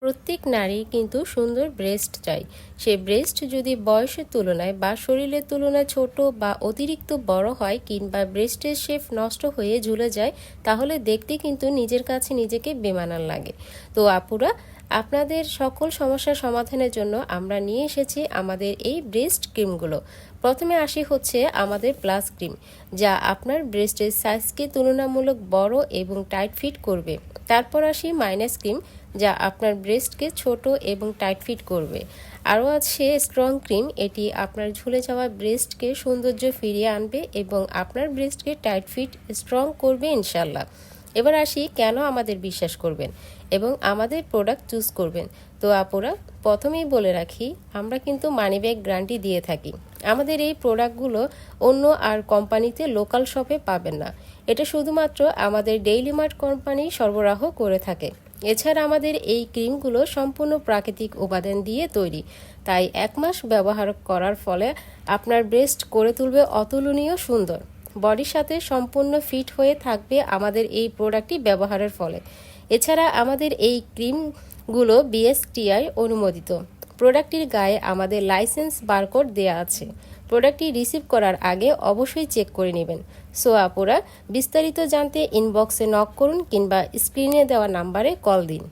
প্রত্যেক নারী কিন্তু সুন্দর ব্রেস্ট চায়। সেই ব্রেস্ট যদি বয়সের তুলনায় বা শরীরের তুলনায় ছোট বা অতিরিক্ত বড় হয় কিংবা ব্রেস্টের শেপ নষ্ট হয়ে ঝুলে যায়, তাহলে দেখতে কিন্তু নিজের কাছে নিজেকে বেমানান লাগে। তো আপুরা, আপনাদের সকল সমস্যার সমাধানের জন্য আমরা নিয়ে এসেছি আমাদের এই ব্রেস্ট ক্রিমগুলো। প্রথমে আসি হচ্ছে আমাদের প্লাস ক্রিম, যা আপনার ব্রেস্টের সাইজকে তুলনামূলক বড় এবং টাইট ফিট করবে। তারপর আসি মাইনাস ক্রিম, যা আপনার ব্রেস্টকে ছোট এবং টাইট ফিট করবে। আরও আছে স্ট্রং ক্রিম, এটি আপনার ঝুলে যাওয়া ব্রেস্টকে সৌন্দর্য ফিরিয়ে আনবে এবং আপনার ব্রেস্টকে টাইট ফিট স্ট্রং করবে ইনশাল্লাহ। এবার আসি কেন আমাদের বিশ্বাস করবেন এবং আমাদের প্রোডাক্ট চুজ করবেন। তো আপুরা, প্রথমেই বলে রাখি, আমরা কিন্তু মানি ব্যাক গ্যারান্টি দিয়ে থাকি। আমাদের এই প্রোডাক্টগুলো অন্য আর কোম্পানিতে লোকাল শপে পাবেন না। এটা শুধুমাত্র আমাদের ডেইলি মার্ট কোম্পানি সরবরাহ করে থাকে। এছাড়া আমাদের এই ক্রিমগুলো সম্পূর্ণ প্রাকৃতিক উপাদান দিয়ে তৈরি, তাই 1 মাস ব্যবহার করার ফলে আপনার ব্রেস্ট করে তুলবে অতুলনীয় সুন্দর। বডির সাথে সম্পূর্ণ ফিট হয়ে থাকবে আমাদের এই প্রোডাক্টটি ব্যবহারের ফলে। এছাড়া আমাদের এই ক্রিমগুলো বিএসটিআই অনুমোদিত। প্রোডাক্টটির গায়ে আমাদের লাইসেন্স বারকোড দেয়া আছে। প্রোডাক্টটি রিসিভ করার আগে অবশ্যই চেক করে নেবেন। সো আপুরা, বিস্তারিত জানতে ইনবক্সে নক করুন কিংবা স্ক্রিনে দেওয়া নাম্বারে কল দিন।